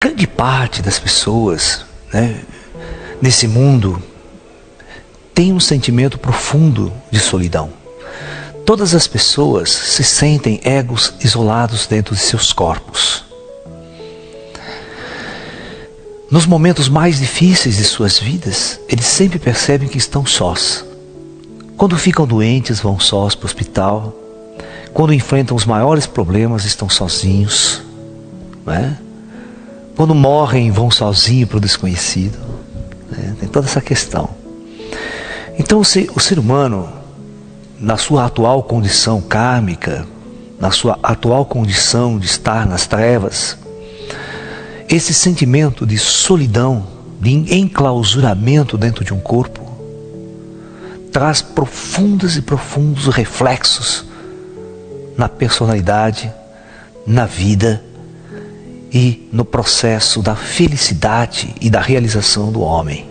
grande parte das pessoas, né, nesse mundo tem um sentimento profundo de solidão. Todas as pessoas se sentem egos isolados dentro de seus corpos. Nos momentos mais difíceis de suas vidas, eles sempre percebem que estão sós. Quando ficam doentes, vão sós para o hospital. Quando enfrentam os maiores problemas, estão sozinhos, né? Quando morrem, vão sozinhos para o desconhecido, né? Tem toda essa questão. Então o ser humano, na sua atual condição kármica, na sua atual condição de estar nas trevas, esse sentimento de solidão, de enclausuramento dentro de um corpo, traz profundos e profundos reflexos na personalidade, na vida e no processo da felicidade e da realização do homem.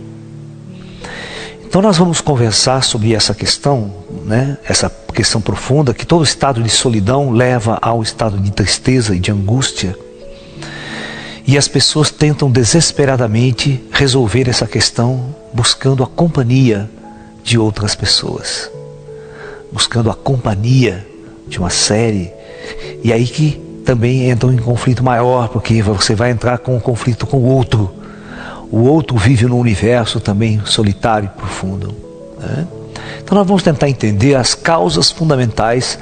Então nós vamos conversar sobre essa questão, né? Essa questão profunda, que todo estado de solidão leva ao estado de tristeza e de angústia. E as pessoas tentam desesperadamente resolver essa questão buscando a companhia de outras pessoas, buscando a companhia de uma série. E aí que também entram em conflito maior, porque você vai entrar com um conflito com o outro. O outro vive num universo também solitário e profundo, né? Então nós vamos tentar entender as causas fundamentais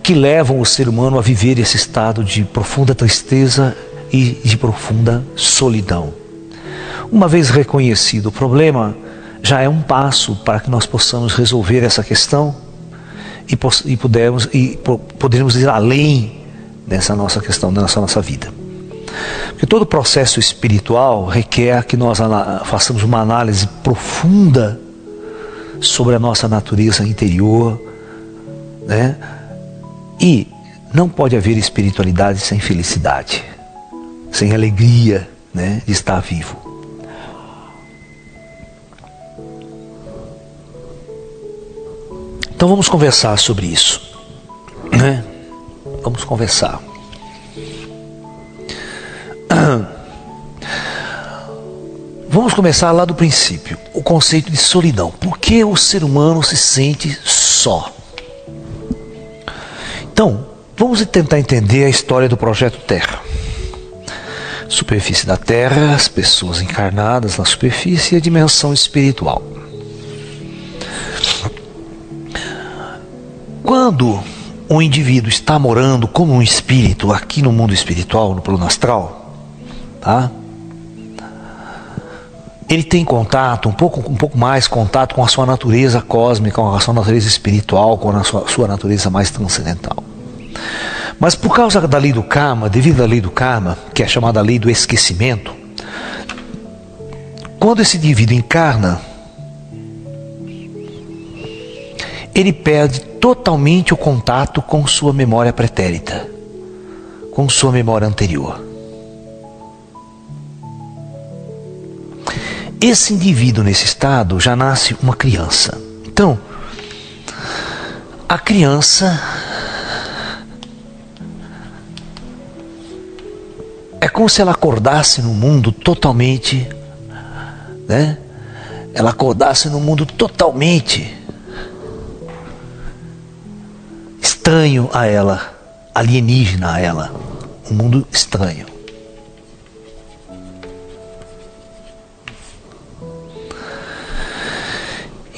que levam o ser humano a viver esse estado de profunda tristeza e de profunda solidão. Uma vez reconhecido o problema, já é um passo para que nós possamos resolver essa questão e podermos ir além dessa nossa questão, dessa nossa vida. Porque todo processo espiritual requer que nós façamos uma análise profunda sobre a nossa natureza interior, né? E não pode haver espiritualidade sem felicidade, sem alegria, né, de estar vivo. Então vamos conversar sobre isso, né? Vamos conversar. Vamos começar lá do princípio, o conceito de solidão. Por que o ser humano se sente só? Então, vamos tentar entender a história do projeto Terra. Superfície da Terra, as pessoas encarnadas na superfície e a dimensão espiritual. Quando um indivíduo está morando como um espírito aqui no mundo espiritual, no plano astral, tá? Ele tem contato, um pouco mais contato com a sua natureza cósmica, com a sua natureza espiritual, com a sua natureza mais transcendental. Mas por causa da lei do karma, devido à lei do karma, que é chamada lei do esquecimento, quando esse indivíduo encarna, ele perde totalmente o contato com sua memória pretérita, com sua memória anterior. Esse indivíduo nesse estado já nasce uma criança. Então, a criança é como se ela acordasse no mundo totalmente, né? Ela acordasse no mundo totalmente estranho a ela, alienígena a ela, um mundo estranho.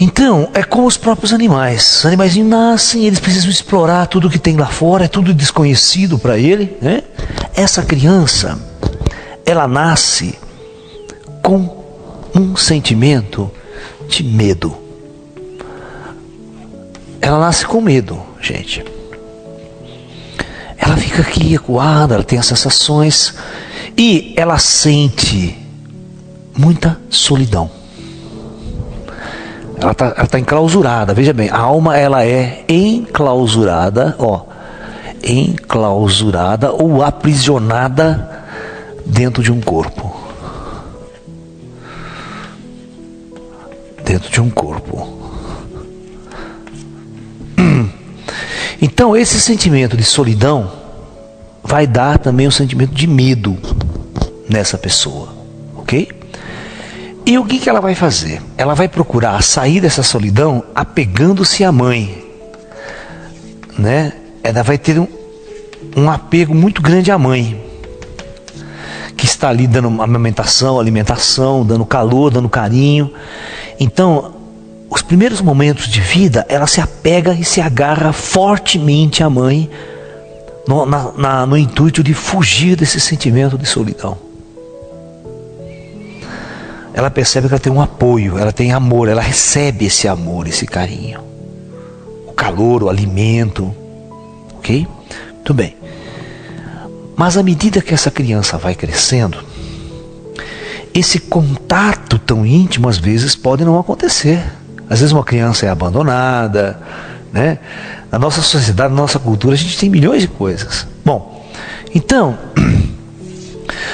Então, é como os próprios animais. Os animais nascem, eles precisam explorar tudo que tem lá fora, é tudo desconhecido para ele, né? Essa criança, ela nasce com um sentimento de medo. Ela nasce com medo, gente. Ela fica aqui acuada, ela tem as sensações e ela sente muita solidão. Ela tá enclausurada, veja bem, a alma ela é enclausurada, enclausurada ou aprisionada dentro de um corpo. Dentro de um corpo. Então esse sentimento de solidão vai dar também um sentimento de medo, nessa pessoa, ok? E o que ela vai fazer? Ela vai procurar sair dessa solidão apegando-se à mãe, né? Ela vai ter um apego muito grande à mãe, que está ali dando amamentação, alimentação, dando calor, dando carinho. Então, os primeiros momentos de vida, ela se apega e se agarra fortemente à mãe, no intuito de fugir desse sentimento de solidão. Ela percebe que ela tem um apoio, ela tem amor, ela recebe esse amor, esse carinho, o calor, o alimento, ok? Muito bem. Mas à medida que essa criança vai crescendo, esse contato tão íntimo às vezes pode não acontecer. Às vezes uma criança é abandonada, né? Na nossa sociedade, na nossa cultura, a gente tem milhões de coisas. Bom, então,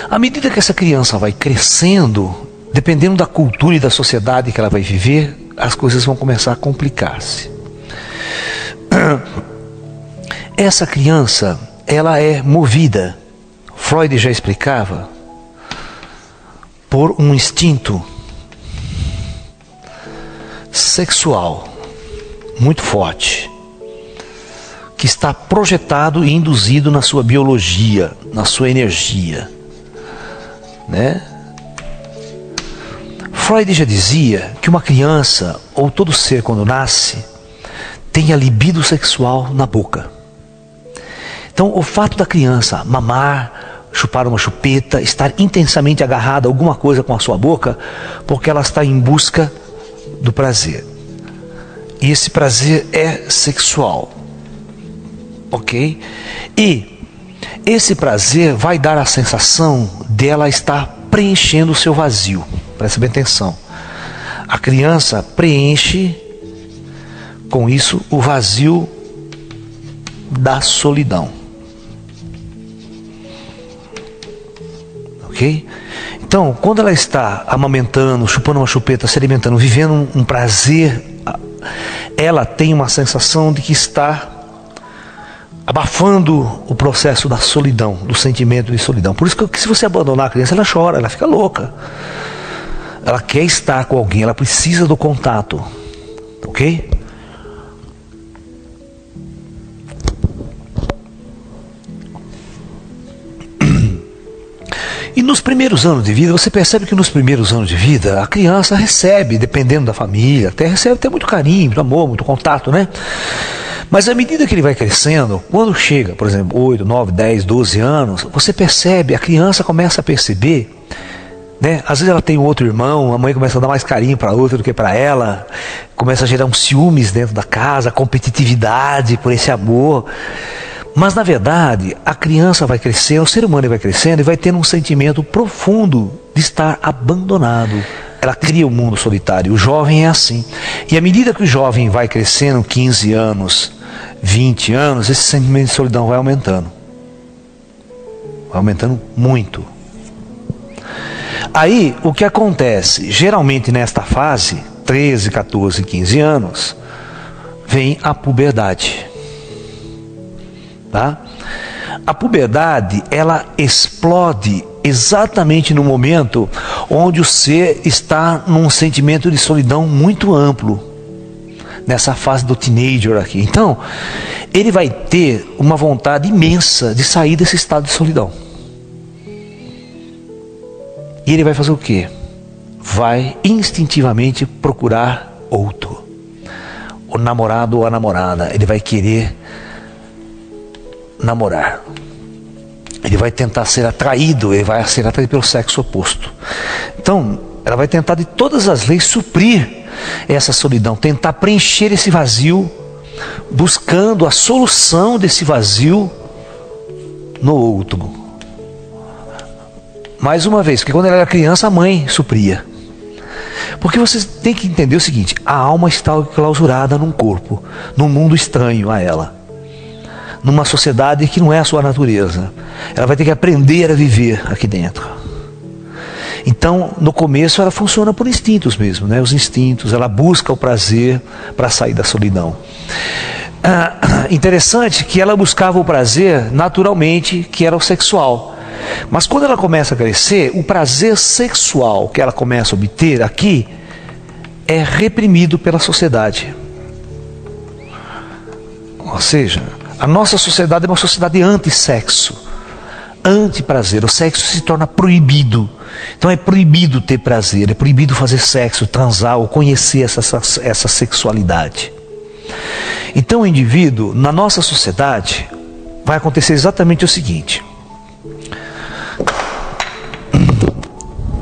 à medida que essa criança vai crescendo, dependendo da cultura e da sociedade que ela vai viver, as coisas vão começar a complicar-se. Essa criança, ela é movida, Freud já explicava, por um instinto sexual muito forte, que está projetado e induzido na sua biologia, na sua energia, né? Freud já dizia que uma criança, ou todo ser quando nasce, tem a libido sexual na boca. Então o fato da criança mamar, chupar uma chupeta, estar intensamente agarrada a alguma coisa com a sua boca, porque ela está em busca do prazer. E esse prazer é sexual, ok? E esse prazer vai dar a sensação dela estar preenchendo o seu vazio. Presta bem atenção. A criança preenche com isso o vazio da solidão. Ok? Então, quando ela está amamentando, chupando uma chupeta, se alimentando, vivendo um prazer, ela tem uma sensação de que está abafando o processo da solidão, do sentimento de solidão. Por isso que se você abandonar a criança, ela chora, ela fica louca. Ela quer estar com alguém, ela precisa do contato, ok? E nos primeiros anos de vida, você percebe que nos primeiros anos de vida, a criança recebe, dependendo da família, recebe até muito carinho, muito amor, muito contato, né? Mas à medida que ele vai crescendo, quando chega, por exemplo, 8, 9, 10, 12 anos, você percebe, a criança começa a perceber, né? Às vezes ela tem um outro irmão, a mãe começa a dar mais carinho para outra do que para ela, começa a gerar um ciúmes dentro da casa, competitividade por esse amor. Mas na verdade, a criança vai crescendo, o ser humano vai crescendo e vai tendo um sentimento profundo de estar abandonado. Ela cria um mundo solitário, o jovem é assim. E à medida que o jovem vai crescendo, 15 anos, 20 anos, esse sentimento de solidão vai aumentando. Vai aumentando muito. Aí, o que acontece? Geralmente nesta fase, 13, 14, 15 anos, vem a puberdade. Tá? A puberdade, ela explode exatamente no momento onde o ser está num sentimento de solidão muito amplo, nessa fase do teenager aqui. Então, ele vai ter uma vontade imensa de sair desse estado de solidão. E ele vai fazer o quê? Vai instintivamente procurar outro, o namorado ou a namorada. Ele vai querer namorar. Ele vai tentar ser atraído, ele vai ser atraído pelo sexo oposto. Então, ela vai tentar de todas as leis suprir essa solidão, tentar preencher esse vazio, buscando a solução desse vazio no outro. Mais uma vez, porque quando ela era criança, a mãe supria. Porque vocês têm que entender o seguinte: a alma está clausurada num corpo, num mundo estranho a ela, numa sociedade que não é a sua natureza. Ela vai ter que aprender a viver aqui dentro. Então, no começo, ela funciona por instintos mesmo, né? Os instintos, ela busca o prazer para sair da solidão. Interessante que ela buscava o prazer naturalmente, que era o sexual. Mas quando ela começa a crescer, o prazer sexual que ela começa a obter aqui é reprimido pela sociedade. Ou seja, a nossa sociedade é uma sociedade anti-sexo, anti-prazer. O sexo se torna proibido. Então é proibido ter prazer, é proibido fazer sexo, transar ou conhecer essa sexualidade. Então o indivíduo, na nossa sociedade, vai acontecer exatamente o seguinte: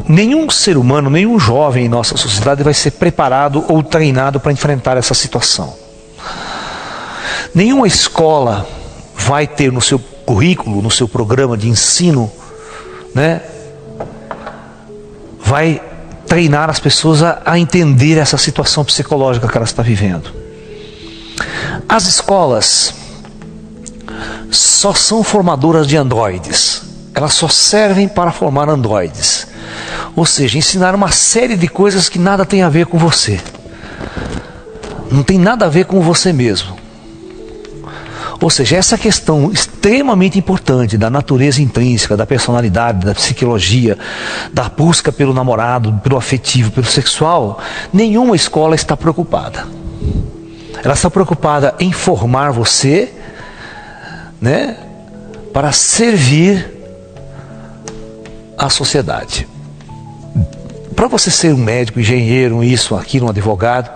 nenhum ser humano, nenhum jovem em nossa sociedade vai ser preparado ou treinado para enfrentar essa situação. Nenhuma escola vai ter no seu currículo, no seu programa de ensino, né, vai treinar as pessoas a entender essa situação psicológica que ela está vivendo. As escolas só são formadoras de androides. Elas só servem para formar androides. Ou seja, ensinar uma série de coisas que nada tem a ver com você. Não tem nada a ver com você mesmo. Ou seja, essa questão extremamente importante da natureza intrínseca, da personalidade, da psicologia, da busca pelo namorado, pelo afetivo, pelo sexual, nenhuma escola está preocupada. Ela está preocupada em formar você, né, para servir a sociedade. Para você ser um médico, engenheiro, isso, aquilo, um advogado,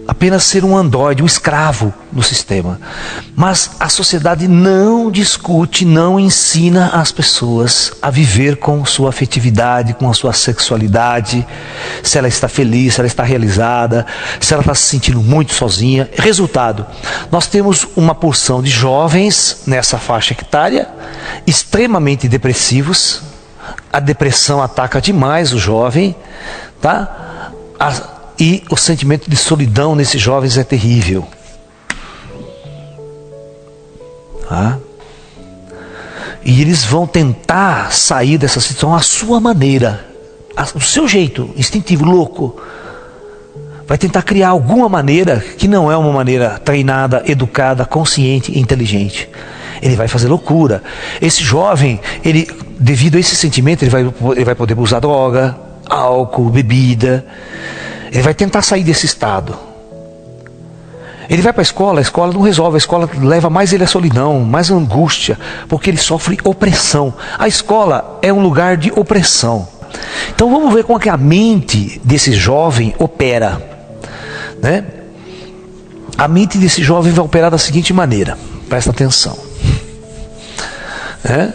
apenas ser um androide, um escravo do sistema. Mas a sociedade não discute, não ensina as pessoas a viver com sua afetividade, com a sua sexualidade, se ela está feliz, se ela está realizada, se ela está se sentindo muito sozinha. Resultado, nós temos uma porção de jovens nessa faixa etária extremamente depressivos. A depressão ataca demais o jovem, tá? E o sentimento de solidão nesses jovens é terrível. Tá? E eles vão tentar sair dessa situação à sua maneira, do seu jeito, instintivo, louco. Vai tentar criar alguma maneira que não é uma maneira treinada, educada, consciente e inteligente. Ele vai fazer loucura. Esse jovem, devido a esse sentimento, ele vai poder usar droga, álcool, bebida. Ele vai tentar sair desse estado. Ele vai para a escola não resolve, a escola leva mais ele à solidão, mais à angústia, porque ele sofre opressão. A escola é um lugar de opressão. Então vamos ver como é que a mente desse jovem opera, né? A mente desse jovem vai operar da seguinte maneira, presta atenção, né?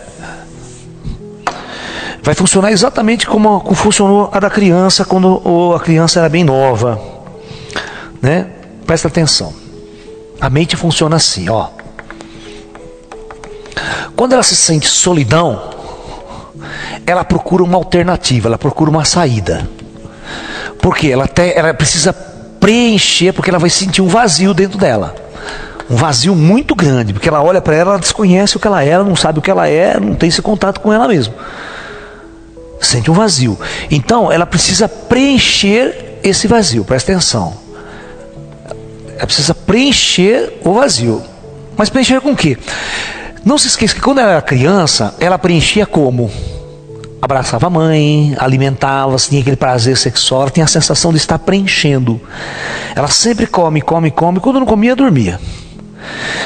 Vai funcionar exatamente como funcionou a da criança quando a criança era bem nova, né? Presta atenção. A mente funciona assim, ó. Quando ela se sente solidão, ela procura uma alternativa, ela procura uma saída. Porque ela precisa preencher, porque ela vai sentir um vazio dentro dela. Um vazio muito grande, porque ela olha para ela, ela desconhece o que ela é, ela não sabe o que ela é, não tem esse contato com ela mesma. Sente um vazio. Então ela precisa preencher esse vazio. Presta atenção. Ela precisa preencher o vazio. Mas preencher com o quê? Não se esqueça que quando ela era criança, ela preenchia como? Abraçava a mãe, alimentava, tinha aquele prazer sexual, ela tinha a sensação de estar preenchendo. Ela sempre come, quando não comia, dormia.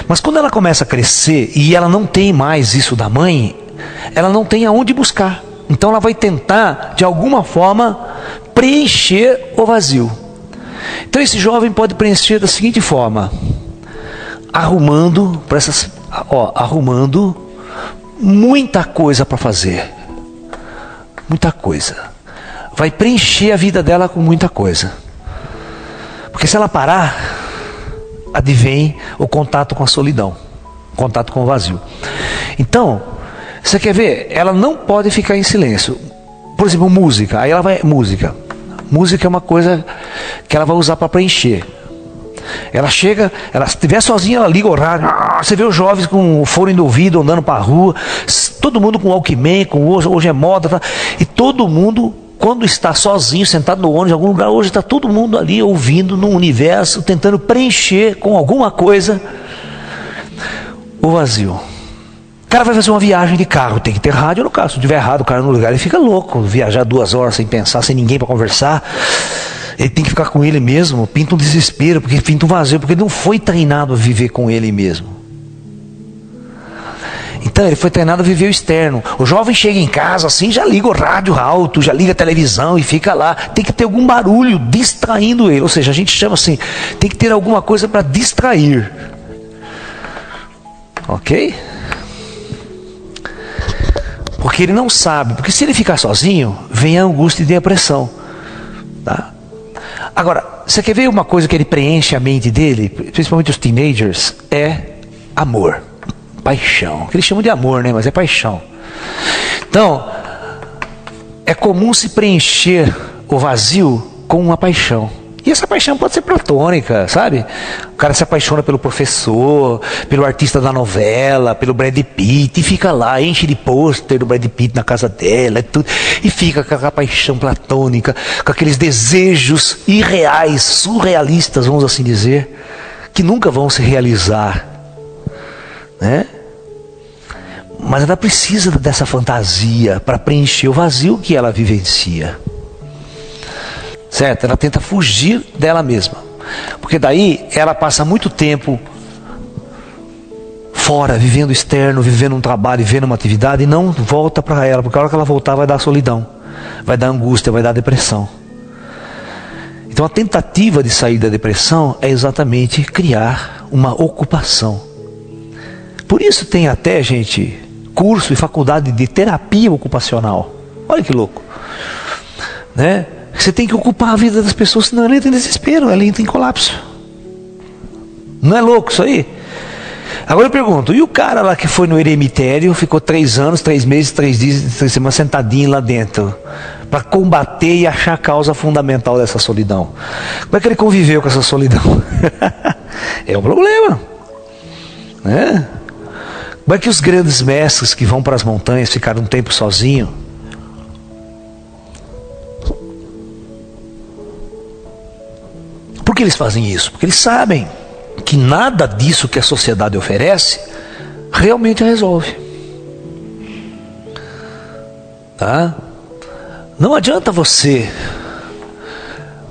Mas quando ela começa a crescer e ela não tem mais isso da mãe, ela não tem aonde buscar. Então ela vai tentar, de alguma forma, preencher o vazio. Então esse jovem pode preencher da seguinte forma: arrumando muita coisa para fazer. Muita coisa. Vai preencher a vida dela com muita coisa. Porque se ela parar, advém o contato com a solidão, o contato com o vazio. Então, você quer ver? Ela não pode ficar em silêncio. Por exemplo, música. Aí ela vai... Música é uma coisa que ela vai usar para preencher. Ela chega, ela se estiver sozinha, ela liga o rádio. Você vê os jovens com o fone do ouvido andando para a rua. Todo mundo com Walkman, hoje é moda. Tá? E todo mundo, quando está sozinho, sentado no ônibus em algum lugar, hoje está todo mundo ali ouvindo no universo, tentando preencher com alguma coisa o vazio. cara vai fazer uma viagem de carro, tem que ter rádio no carro. Se não tiver rádio, o cara no lugar, ele fica louco. Viajar 2 horas sem pensar, sem ninguém para conversar. Ele tem que ficar com ele mesmo. Pinta um desespero, porque pinta um vazio, porque ele não foi treinado a viver com ele mesmo. Então ele foi treinado a viver o externo. O jovem chega em casa assim, já liga o rádio alto, já liga a televisão e fica lá. Tem que ter algum barulho distraindo ele. Ou seja, a gente chama assim, tem que ter alguma coisa para distrair. Ok? Porque ele não sabe. Porque se ele ficar sozinho, vem a angústia e depressão. Tá? Agora, você quer ver uma coisa que ele preenche a mente dele, principalmente os teenagers, é amor. Paixão, que eles chamam de amor, né? Mas é paixão. Então, é comum se preencher o vazio com uma paixão. E essa paixão pode ser platônica, sabe? O cara se apaixona pelo professor, pelo artista da novela, pelo Brad Pitt, e fica lá, enche de pôster do Brad Pitt na casa dela, e tudo, e fica com aquela paixão platônica, com aqueles desejos irreais, surrealistas, vamos assim dizer, que nunca vão se realizar. Né? Mas ela precisa dessa fantasia para preencher o vazio que ela vivencia, certo? Ela tenta fugir dela mesma, porque daí ela passa muito tempo fora, vivendo externo, vivendo um trabalho, vivendo uma atividade, e não volta para ela, porque a hora que ela voltar vai dar solidão, vai dar angústia, vai dar depressão. Então a tentativa de sair da depressão é exatamente criar uma ocupação. Por isso tem até, gente, curso e faculdade de terapia ocupacional. Olha que louco. Né? Você tem que ocupar a vida das pessoas, senão ela entra em desespero, ela entra em colapso. Não é louco isso aí? Agora eu pergunto, e o cara lá que foi no eremitério, ficou 3 anos, 3 meses, 3 dias, 3 semanas sentadinho lá dentro, para combater e achar a causa fundamental dessa solidão? Como é que ele conviveu com essa solidão? É um problema. Né? Como é que os grandes mestres que vão para as montanhas ficaram um tempo sozinhos? Por que eles fazem isso? Porque eles sabem que nada disso que a sociedade oferece realmente resolve. Tá? Não adianta você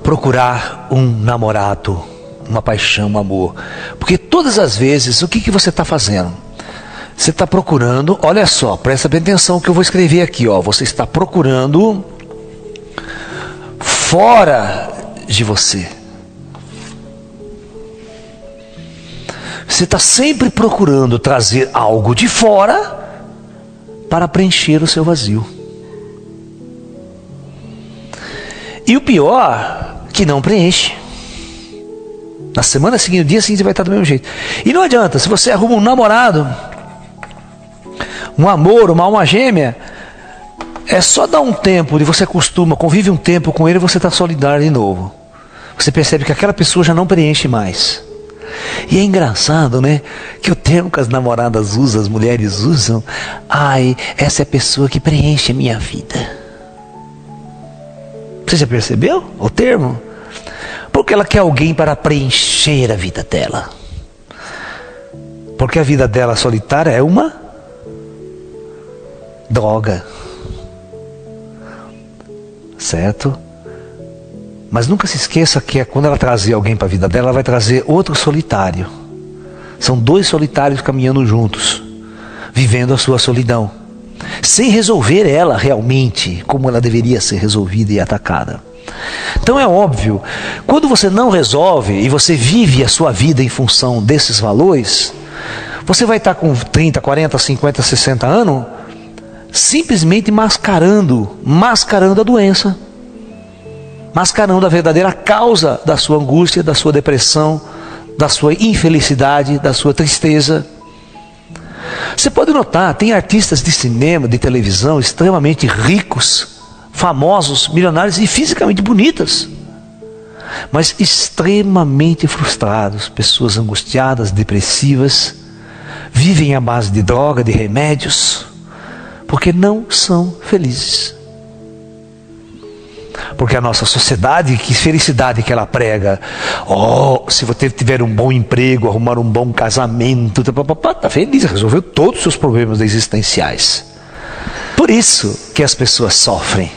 procurar um namorado, uma paixão, um amor, porque todas as vezes o que você está fazendo? Você está procurando, olha só, presta bem atenção que eu vou escrever aqui, ó. Você está procurando fora de você. Você está sempre procurando trazer algo de fora para preencher o seu vazio. E o pior, que não preenche. Na semana seguinte, no dia seguinte, você vai estar do mesmo jeito. E não adianta, se você arruma um namorado, um amor, uma alma gêmea, é só dar um tempo, e você acostuma, convive um tempo com ele, você está solidário de novo. Você percebe que aquela pessoa já não preenche mais. E é engraçado, né? Que o termo que as namoradas usam, as mulheres usam, ai, essa é a pessoa que preenche a minha vida. Você já percebeu o termo? Porque ela quer alguém para preencher a vida dela. Porque a vida dela solitária é uma droga. Certo? Mas nunca se esqueça que quando ela trazer alguém para a vida dela, ela vai trazer outro solitário. São 2 solitários caminhando juntos, vivendo a sua solidão, sem resolver ela realmente como ela deveria ser resolvida e atacada. Então é óbvio, quando você não resolve e você vive a sua vida em função desses valores, você vai estar com 30, 40, 50, 60 anos, simplesmente mascarando a doença. Mascarando a verdadeira causa da sua angústia, da sua depressão, da sua infelicidade, da sua tristeza. Você pode notar, tem artistas de cinema, de televisão, extremamente ricos, famosos, milionários e fisicamente bonitas, mas extremamente frustrados, pessoas angustiadas, depressivas, vivem à base de droga, de remédios, porque não são felizes. Porque a nossa sociedade, que felicidade que ela prega. Oh, se você tiver um bom emprego, arrumar um bom casamento, tá feliz, resolveu todos os seus problemas existenciais. Por isso que as pessoas sofrem.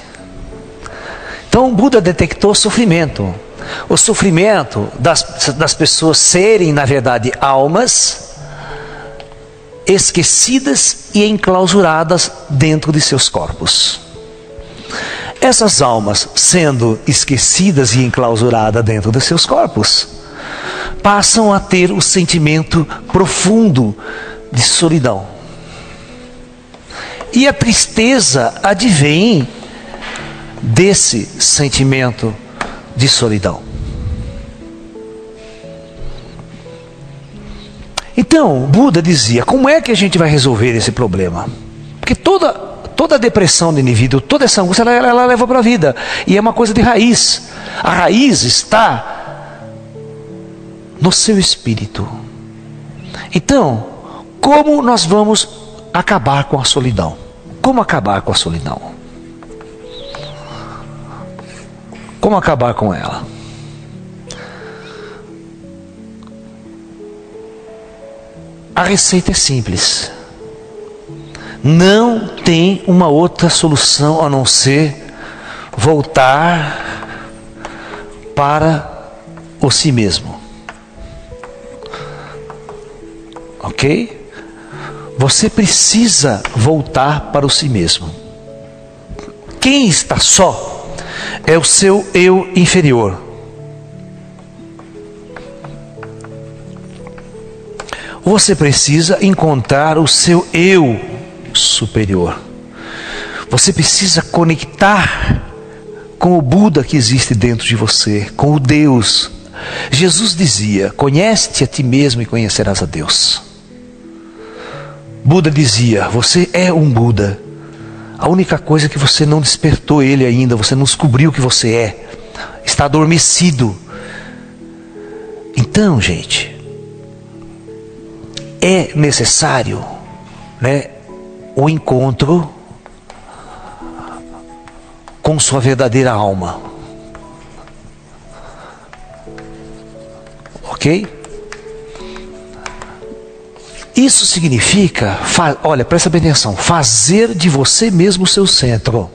Então o Buda detectou sofrimento. O sofrimento das pessoas serem, na verdade, almas esquecidas e enclausuradas dentro de seus corpos. Essas almas, sendo esquecidas e enclausuradas dentro de seus corpos, passam a ter o sentimento profundo de solidão. E a tristeza advém desse sentimento de solidão. Então, Buda dizia, como é que a gente vai resolver esse problema? Porque toda a depressão do indivíduo, toda essa angústia, ela leva para a vida. E é uma coisa de raiz. A raiz está no seu espírito. Então, como nós vamos acabar com a solidão? Como acabar com a solidão? Como acabar com ela? A receita é simples. Não tem uma outra solução a não ser voltar para o si mesmo. Ok? Você precisa voltar para o si mesmo. Quem está só é o seu eu inferior. Você precisa encontrar o seu eu superior. Você precisa conectar com o Buda que existe dentro de você, com o Deus. Jesus dizia: conhece-te a ti mesmo e conhecerás a Deus. Buda dizia: você é um Buda. A única coisa é que você não despertou ele ainda, você não descobriu o que você é, está adormecido. Então, gente, é necessário, o encontro com sua verdadeira alma. Ok? Isso significa, olha, presta bem atenção, fazer de você mesmo o seu centro.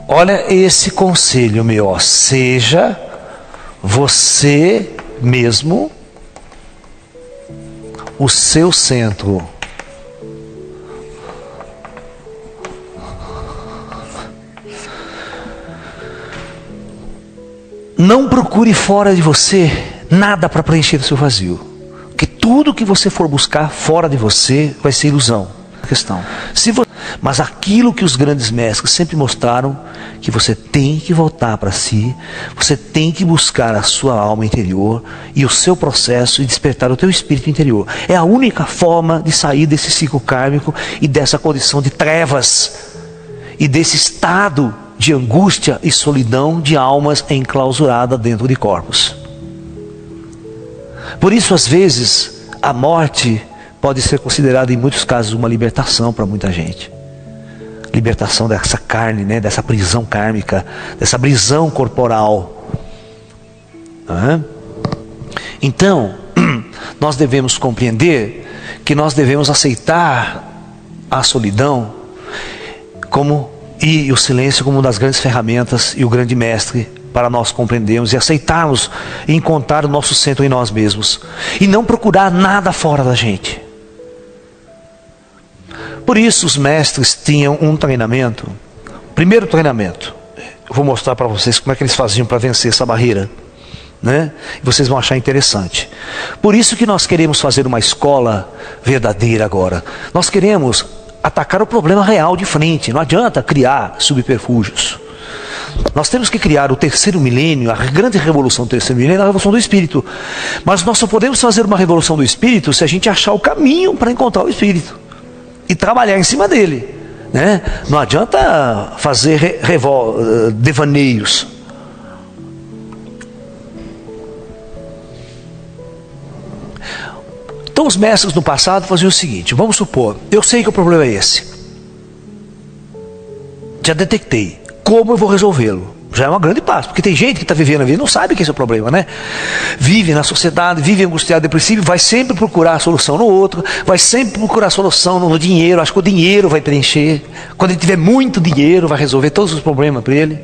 Olha esse conselho meu, seja você mesmo o seu centro. Não procure fora de você nada para preencher o seu vazio. Porque tudo que você for buscar fora de você vai ser ilusão. Mas aquilo que os grandes mestres sempre mostraram, que você tem que voltar para si, você tem que buscar a sua alma interior e o seu processo e despertar o teu espírito interior. É a única forma de sair desse ciclo kármico e dessa condição de trevas e desse estado de angústia e solidão de almas enclausuradas dentro de corpos. Por isso, às vezes, a morte pode ser considerada em muitos casos uma libertação para muita gente. Libertação dessa carne, dessa prisão kármica, dessa prisão corporal. Então, nós devemos compreender que nós devemos aceitar a solidão e o silêncio como uma das grandes ferramentas e o grande mestre para nós compreendermos e aceitarmos e encontrar o nosso centro em nós mesmos e não procurar nada fora da gente. Por isso os mestres tinham um treinamento. Primeiro treinamento, eu vou mostrar para vocês como é que eles faziam para vencer essa barreira, E vocês vão achar interessante. Por isso que nós queremos fazer uma escola verdadeira agora. Nós queremos atacar o problema real de frente. Não adianta criar subterfúgios. Nós temos que criar o terceiro milênio, a grande revolução do terceiro milênio, a revolução do espírito. Mas nós só podemos fazer uma revolução do espírito se a gente achar o caminho para encontrar o espírito e trabalhar em cima dele, Não adianta fazer devaneios. Então os mestres no passado faziam o seguinte: vamos supor, eu sei que o problema é esse, já detectei. como eu vou resolvê-lo. Já é um grande passo, porque tem gente que está vivendo a vida e não sabe que esse é o problema, né? Vive na sociedade, vive angustiado, depressivo, vai sempre procurar a solução no outro, vai sempre procurar a solução no dinheiro, acho que o dinheiro vai preencher. Quando ele tiver muito dinheiro, vai resolver todos os problemas para ele.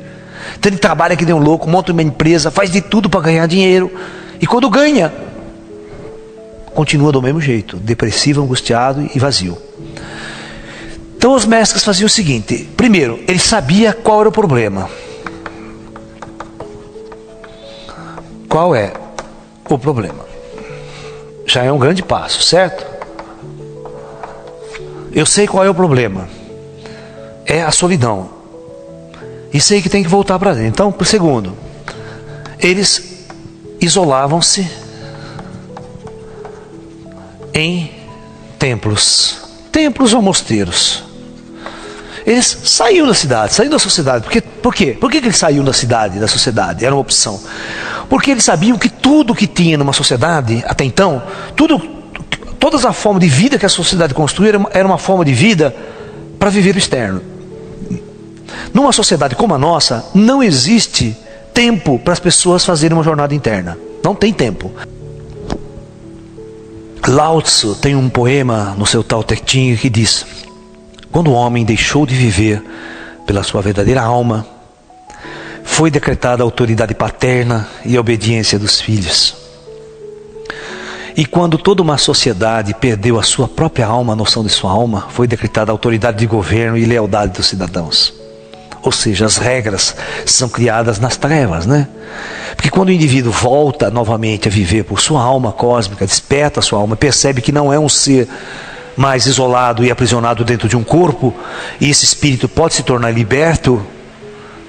Então ele trabalha que nem um louco, monta uma empresa, faz de tudo para ganhar dinheiro, e quando ganha, continua do mesmo jeito, depressivo, angustiado e vazio. Então os mestres faziam o seguinte: primeiro, ele sabia qual era o problema. Qual é o problema? Já é um grande passo, certo? Eu sei qual é o problema. É a solidão. E sei que tem que voltar para dentro. Então, por segundo, eles isolavam-se em templos ou mosteiros. Eles saíam da cidade, saíam da sociedade. Por quê? Por que eles saíam da cidade, da sociedade? Era uma opção. Porque eles sabiam que tudo que tinha numa sociedade, até então, todas a forma de vida que a sociedade construía era uma forma de vida para viver o externo. Numa sociedade como a nossa, não existe tempo para as pessoas fazerem uma jornada interna. Não tem tempo. Lao Tzu tem um poema no seu Tao Te Ching que diz: quando o homem deixou de viver pela sua verdadeira alma, foi decretada a autoridade paterna e a obediência dos filhos. E quando toda uma sociedade perdeu a sua própria alma, a noção de sua alma, foi decretada a autoridade de governo e lealdade dos cidadãos. Ou seja, as regras são criadas nas trevas, né? Porque quando o indivíduo volta novamente a viver por sua alma cósmica, desperta a sua alma, percebe que não é um ser mais isolado e aprisionado dentro de um corpo, e esse espírito pode se tornar liberto,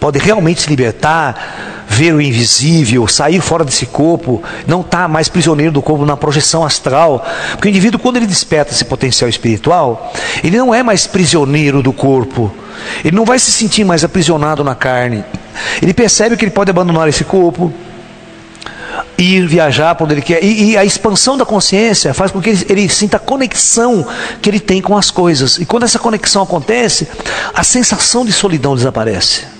pode realmente se libertar, ver o invisível, sair fora desse corpo, não está mais prisioneiro do corpo na projeção astral. Porque o indivíduo, quando ele desperta esse potencial espiritual, ele não é mais prisioneiro do corpo, ele não vai se sentir mais aprisionado na carne. Ele percebe que ele pode abandonar esse corpo, ir viajar para onde ele quer, e a expansão da consciência faz com que ele sinta a conexão que ele tem com as coisas. E quando essa conexão acontece, a sensação de solidão desaparece.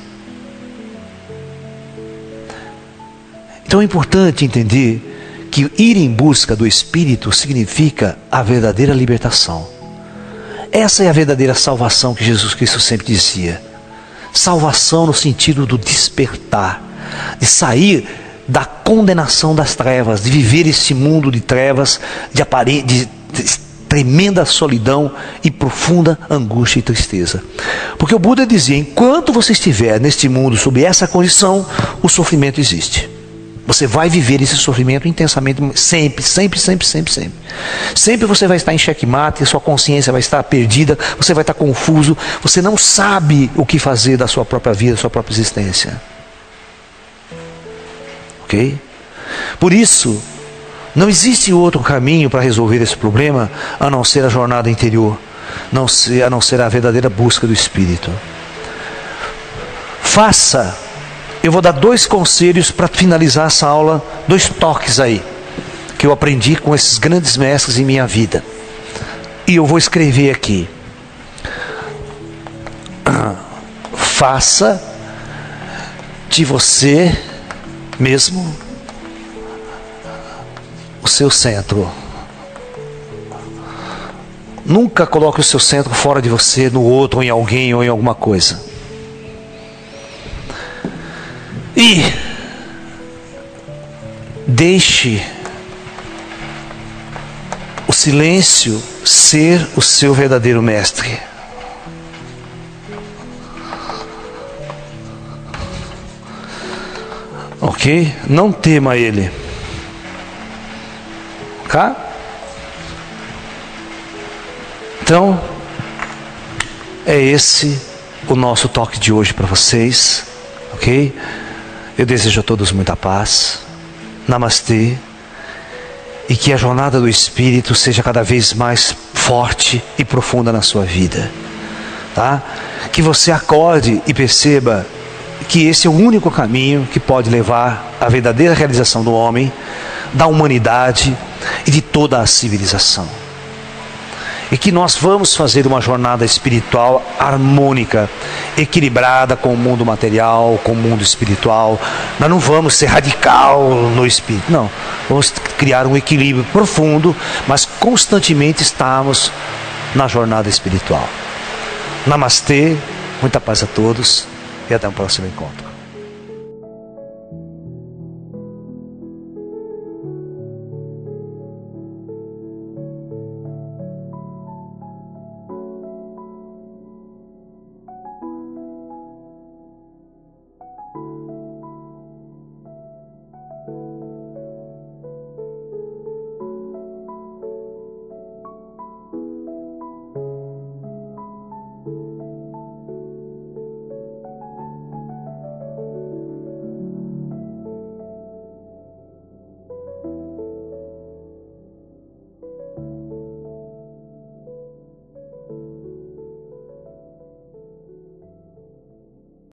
Então é importante entender que ir em busca do Espírito significa a verdadeira libertação. Essa é a verdadeira salvação que Jesus Cristo sempre dizia. Salvação no sentido do despertar, de sair da condenação das trevas, de viver esse mundo de trevas, de tremenda solidão e profunda angústia e tristeza. Porque o Buda dizia: enquanto você estiver neste mundo sob essa condição, o sofrimento existe. Você vai viver esse sofrimento intensamente, sempre, sempre, sempre, sempre, sempre. Sempre você vai estar em xeque-mate, a sua consciência vai estar perdida, você vai estar confuso, você não sabe o que fazer da sua própria vida, da sua própria existência. Ok? Por isso, não existe outro caminho para resolver esse problema a não ser a jornada interior, a não ser a verdadeira busca do Espírito. Eu vou dar 2 conselhos para finalizar essa aula, 2 toques aí, que eu aprendi com esses grandes mestres em minha vida. E eu vou escrever aqui. Faça de você mesmo o seu centro. Nunca coloque o seu centro fora de você, no outro, ou em alguém, ou em alguma coisa. E deixe o silêncio ser o seu verdadeiro mestre. Ok? Não tema ele. Tá? Então, é esse o nosso toque de hoje para vocês. Ok? Eu desejo a todos muita paz. Namastê. E que a jornada do Espírito seja cada vez mais forte e profunda na sua vida. Tá? Que você acorde e perceba que esse é o único caminho que pode levar à verdadeira realização do homem, da humanidade e de toda a civilização. e que nós vamos fazer uma jornada espiritual harmônica, equilibrada com o mundo material, com o mundo espiritual. Nós não vamos ser radical no espírito, não. Vamos criar um equilíbrio profundo, mas constantemente estamos na jornada espiritual. Namastê, muita paz a todos e até o próximo encontro.